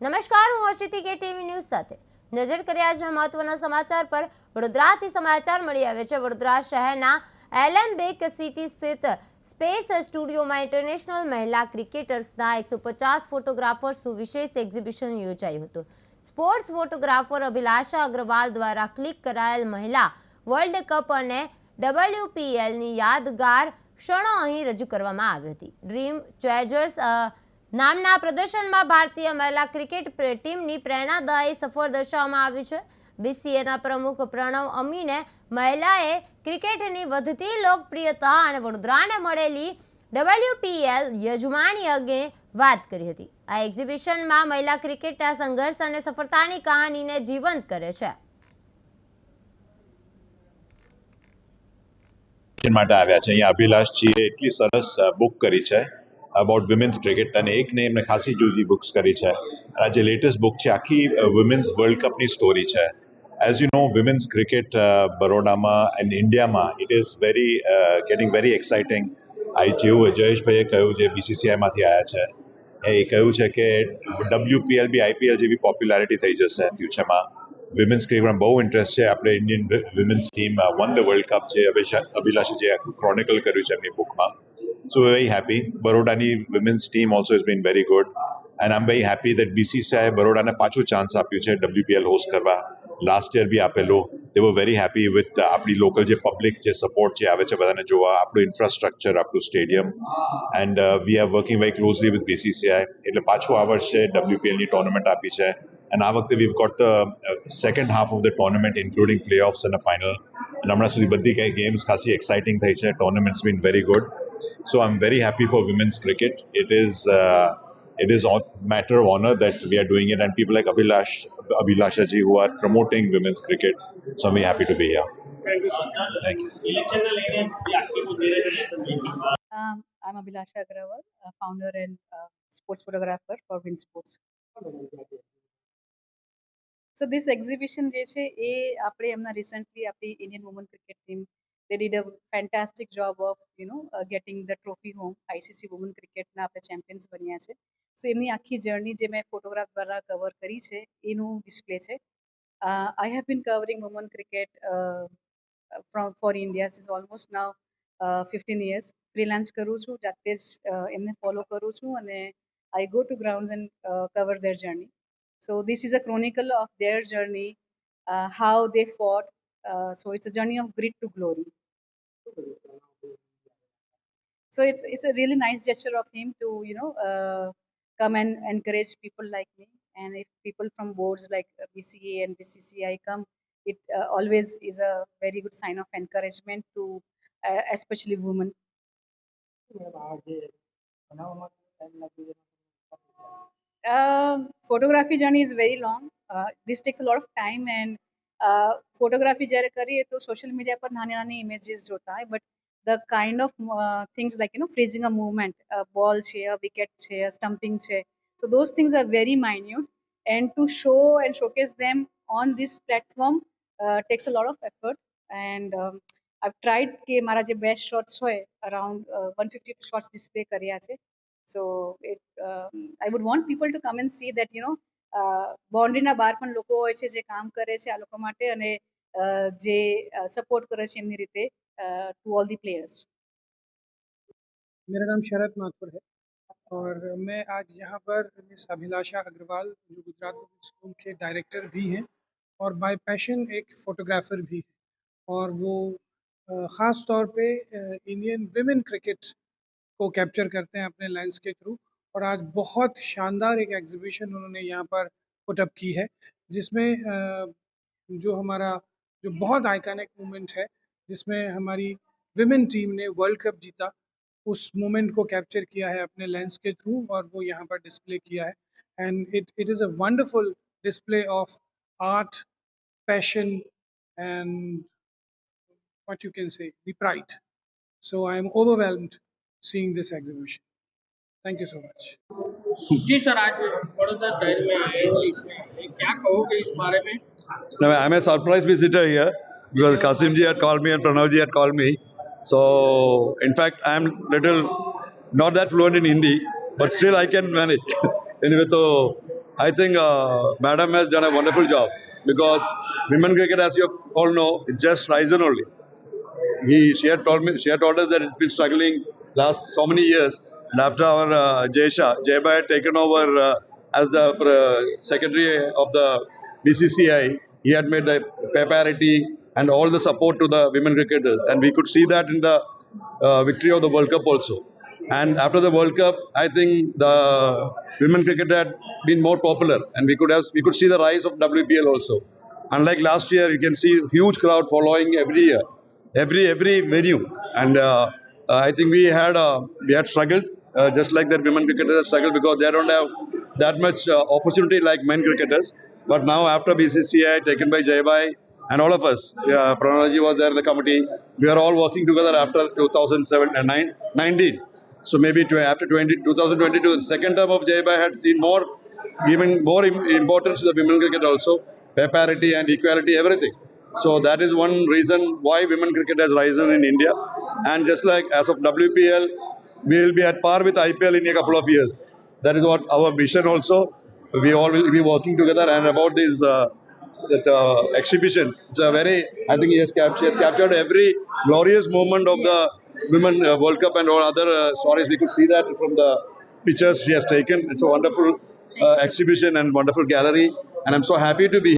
નમસ્કાર, હું અશિતિ કે ટીવી ન્યૂઝ સાથે નજર કરીએ આજના મહત્વના સમાચાર પર। વડોદરાથી સમાચાર મળી આવે છે। વડોદરા શહેરના એલેમ્બિક સિટી સ્થિત સ્પેસ સ્ટુડિયોમાં ઇન્ટરનેશનલ મહિલા ક્રિકેટર્સના 150 ફોટોગ્રાફર્સનું વિશેષ એક્ઝિબિશન યોજાયું હતું। સ્પોર્ટ્સ ફોટોગ્રાફર અભિલાષા અગ્રવાલ દ્વારા ક્લિક કરાયેલ મહિલા વર્લ્ડ કપ અને WPLની યાદગાર ક્ષણો અહીં રજૂ કરવામાં આવી હતી। ડ્રીમ ચેઝર્સ નામના પ્રદર્શનમાં ભારતીય મહિલા ક્રિકેટ ટીમની પ્રેરણાદાયી સફર દર્શાવવામાં આવી છે। BCAના પ્રમુખ પ્રણવ અમીને મહિલાએ ક્રિકેટની વધતી લોકપ્રિયતા અને વડોદરાને મળેલી WPL યજમાની અંગે વાત કરી હતી। આ એક્ઝિબિશનમાં મહિલા ક્રિકેટના સંઘર્ષ અને સફળતાની કહાનીને જીવંત કરે છે। માટે આવ્યા છે। અહીંયા અભિલાષજીએ એટલી સરસ બુક કરી છે અબાઉટ વિમેન્સ ક્રિકેટ, અને એક ને એમને ખાસી જુદી બુક્સ કરી છે। આ જે લેટેસ્ટ બુક છે આખી વિમેન્સ વર્લ્ડ કપની સ્ટોરી છે। As you know, women's cricket બરોડામાં એન્ડ ઇન્ડિયામાં it is getting very exciting. આ જેવું જયેશભાઈએ કહ્યું, જે BCCIમાંથી આવ્યા છે, એ કહ્યું છે કે WPL બી IPL જેવી પોપ્યુલારિટી થઈ જશે ફ્યુચરમાં। વિમેન્સ ક્રિકેટમાં બહુ ઇન્ટરેસ્ટ છે। આપણે Indian women's team won the world cup છે, અભિલાષાજીએ આખું ક્રોનિકલ કર્યું છે એમની બુકમાં। So very happy. બરોડાની women's team also is been very good, and I am very happy that BCCI બરોડાને પાછું ચાન્સ આપ્યું છે WPL હોસ્ટ કરવા। લાસ્ટ યર બી આપેલું। They were very happy with આપણી લોકલ જે પબ્લિક જે સપોર્ટ જે આવે છે બધાને જોવા, આપણું ઇન્ફ્રાસ્ટ્રક્ચર, આપણું stadium, and we are working very closely with BCCI। એટલે પાછું આ વર્ષે WPLની ટુર્નામેન્ટ આપી છે, અને આ વખતે we've got the second half of the tournament including playoffs and a final, and હમણાં સુધી બધી કઈ ગેમ્સ ખાસી એક્સાઇટિંગ થઈ છે। Tournaments bin very good, so I'm very happy for women's cricket. It is a matter of honor that we are doing it, and people like Abhilasha ji who are promoting women's cricket, so I'm very happy to be here. Thank you, sir. Thank you. I'm Abhilasha Agrawal, founder and sports photographer for Win Sports. So this exhibition જે છે એ આપણે એમના recently આપણી Indian women cricket team, they did a fantastic job of getting the trophy home. ICC women cricket ના આપણે champions બન્યા છે। So એમની આખી જર્ની જે મેં ફોટોગ્રાફ દ્વારા કવર કરી છે એનું ડિસ્પ્લે છે। I have been covering women cricket for India since almost now 15 years. Freelance કરું છું, જાતે જ એમને ફોલો કરું છું, અને I go to grounds and cover their journey. So this is a chronicle of their journey, how they fought. So it's a journey of grit to glory. So it's a really nice gesture of him to come and encourage people like me. And if people from boards like BCA and BCCI come, it always is a very good sign of encouragement to especially women. Photography journey is very long. This takes a lot of time, and photography જ્યારે કરીએ તો social media પર નાની નાની images જોતા હોય, but the kind of things like freezing a movement, a ball છે, a wicket છે, a stumping છે, so those things are very minute, and to show and showcase them on this platform takes a lot of effort. And I've tried કે મારા જે best shots હોય around 150 shots display કર્યા છે। So I would want people to come and see that બાઉન્ડ્રીના બહાર પણ લોકો હોય છે જે કામ કરે છે આ લોકો માટે, અને જે સપોર્ટ કરે છે એમની રીતે to all the players. मेरा नाम शरद माथुर है, और मैं आज यहाँ पर मिस अभिलाषा अग्रवाल, जो गुजरात पब्लिक स्कूल के डायरेक्टर भी हैं और बाय पैशन एक फ़ोटोग्राफ़र भी हैं, और वो ख़ास तौर पे इंडियन विमेन क्रिकेट को कैप्चर करते हैं अपने लेंस के थ्रू। और आज बहुत शानदार एक एग्जीबिशन उन्होंने यहाँ पर पुटअप की है, जिसमें जो हमारा जो बहुत आइकॉनिक मोमेंट है, जिसमें हमारी विमेन टीम ने वर्ल्ड कप जीता, उस मोमेंट को कैप्चर किया है अपने लेंस के थ्रू, और वो यहाँ पर डिस्प्ले किया है। And it is a wonderful display of art, passion, and what you can say, the pride. So I am overwhelmed seeing this exhibition. Thank you so much. जी सर, आज बड़ौदा शहर में आए हो, इसमें क्या कहोगे इस बारे में? No, I'm a surprise visitor here because Kasim ji had called me and Pranav ji had called me. So, in fact, I'm little not that fluent in Hindi, but still I can manage. Anyway, so I think Madam has done a wonderful job because women cricket, as you all know, it's just risen only. She had told us that it's been struggling last so many years, and after our Jayba had taken over as the secretary of the BCCI, he had made the pay parity and all the support to the women cricketers, and we could see that in the victory of the World Cup also. And after the World Cup, I think the women cricket had been more popular, and we could see the rise of WPL also. Unlike last year, you can see huge crowd following every year, every venue, and I think we had struggled just like that. Women cricketers have struggled because they don't have that much opportunity like men cricketers. But now after BCCI taken by Jaybai and all of us, Pranavji was there in the committee. We are all working together after 2007 and 19. So maybe after 2022, the second term of Jaybai had seen giving more importance to the women cricket also, pay parity and equality, everything. So that is one reason why women cricket has risen in India. And just like as of WPL, we will be at par with IPL in a couple of years. That is what our vision also. We all will be working together. And about this exhibition, it's a very, I think she has captured every glorious moment of the Women World Cup and all other stories. We could see that from the pictures she has taken. It's a wonderful exhibition and wonderful gallery. And I'm so happy to be